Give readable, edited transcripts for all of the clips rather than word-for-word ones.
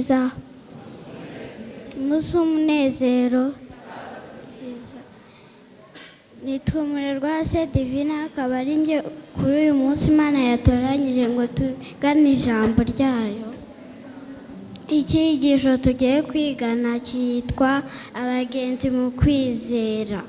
mwiza, umunsi w'umunezero. Nitwa Umurerwa se Divina, akaba ari njye kuri uyu munsi Imana yatoranyije ngo tugane ijambo ryayo. Icyigisho tugiye kwigana cyitwa abagenzi mu kwizera.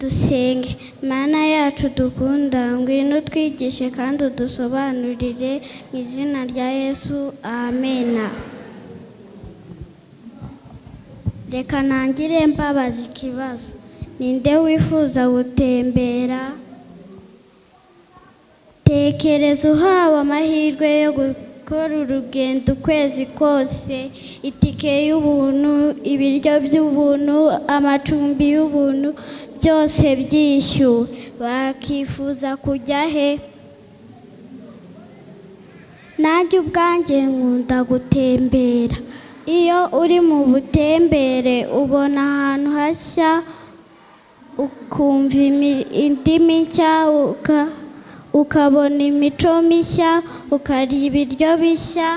Dusenge. Mana yacu dukunda, ngwino twigishe kandi udusobanurire mu izina rya Yesu, amena. Reka ntangire mbabaza ikibazo. Ninde wifuza gutembera? Tekereza uhawe amahirwe yo gukora urugendo ukwezi kose, itike y'ubuntu, ibiryo by'ubuntu, amacumbi y'ubuntu, byose byishyuwe. Bakifuza kujya he? Nanjye ubwanjye nkunda gutembera. Iyo uri mu butembere ubona ahantu hashya, ukumva indimi nshya, ukabona imico mishya, ukarya ibiryo bishya,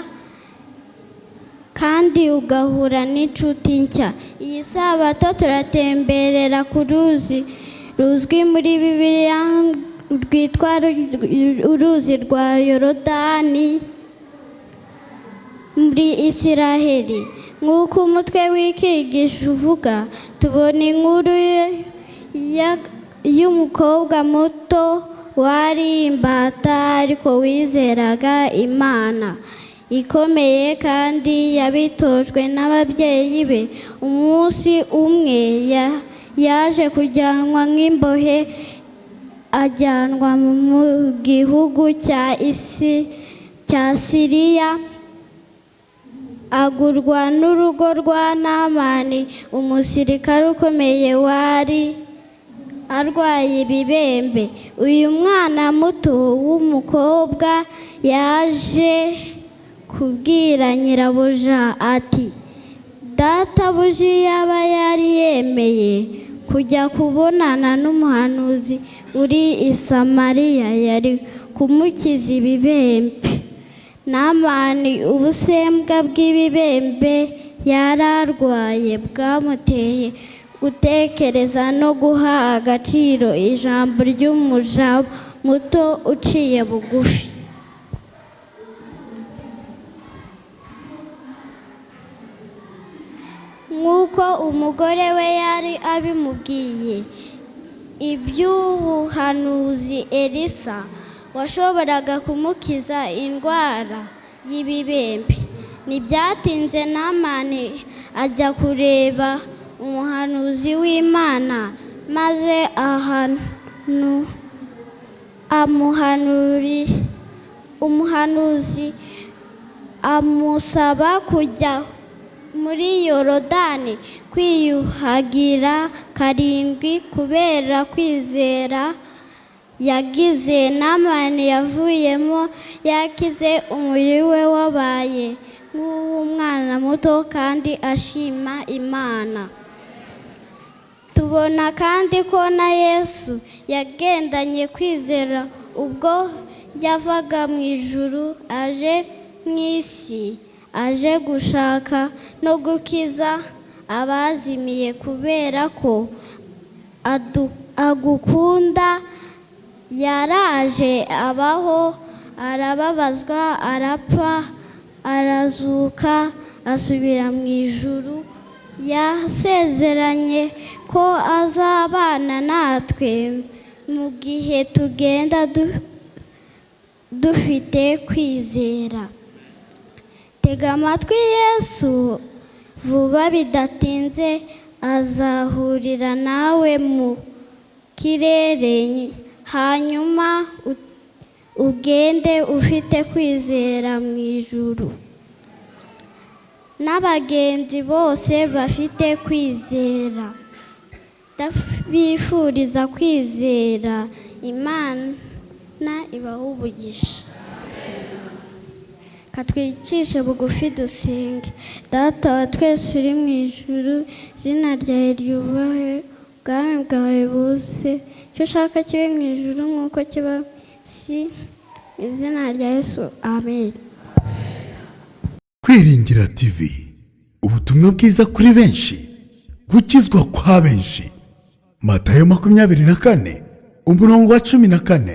kandi ugahura n'inshuti nshya. Iyi Sabato turatemberera ku ruzi ruzwi muri Bibiliya rwitwa uruzi rwa Yorodani muri Isiraheli. Nk'uko umutwe w'ikigisho uvuga, tubona inkuru y'umukobwa muto wari imbata ariko wizeraga Imana ikomeye, kandi yabitojwe n'ababyeyi be. Umunsi umwe yaje kujyanwa nk'imbohe, ajyanwa mu gihugu cya Siriya, agurwa n'urugo rwa Namani, umusirikare ukomeye wari arwaye ibibembe. Uyu mwana muto w'umukobwa yaje kubwira nyirabuja ati, databuja yaba yari yemeye kujya kubonana n'umuhanuzi uri i Samariya, yari kumukiza ibibembe. Namani ubusembwa bw'ibibembe yari arwaye bwamuteye gutekereza no guha agaciro ijambo ry'umuja muto uciye bugufi. Nk'uko umugore we yari abimubwiye, iby'ubuhanuzi Elisa washoboraga kumukiza indwara y'ibibembe. Ntibyatinze Namani ajya kureba umuhanuzi w'Imana, maze umuhanuzi amusaba kujya muri Yorodani kwiyuhagira karindwi kubera kwizera yagize. Namani yavuyemo yakize, umubiri we wabaye nk'uw'umwana muto kandi ashima Imana. Tubona kandi ko na Yesu yagendanye kwizera ubwo yavaga mu ijuru aje mu isi, aje gushaka no gukiza abazimiye. Kubera ko agukunda, yaraje abaho, arababazwa, arapfa, arazuka, asubira mu ijuru. Yasezeranye ko azabana natwe mu gihe tugenda dufite kwizera. Tega amatwi Yesu, vuba bidatinze azahurira nawe mu kirere, hanyuma ugende ufite kwizera mu ijuru. N'abagenzi bose bafite kwizera, bifuriza kwizera. Imana ibahe umugisha. Katwicishe bugufi dusenge. Data wa twese uri mu ijuru, izina ryawe ryubahwe, ubwami bwawe buze, icyo ushaka kibe mu ijuru nk'uko kiba mu isi, mu izina rya Yesu, amen. Kwiringira TV, ubutumwa bwiza kuri benshi, gukizwa kwa benshi. Matayo 24 umurongo wa 14.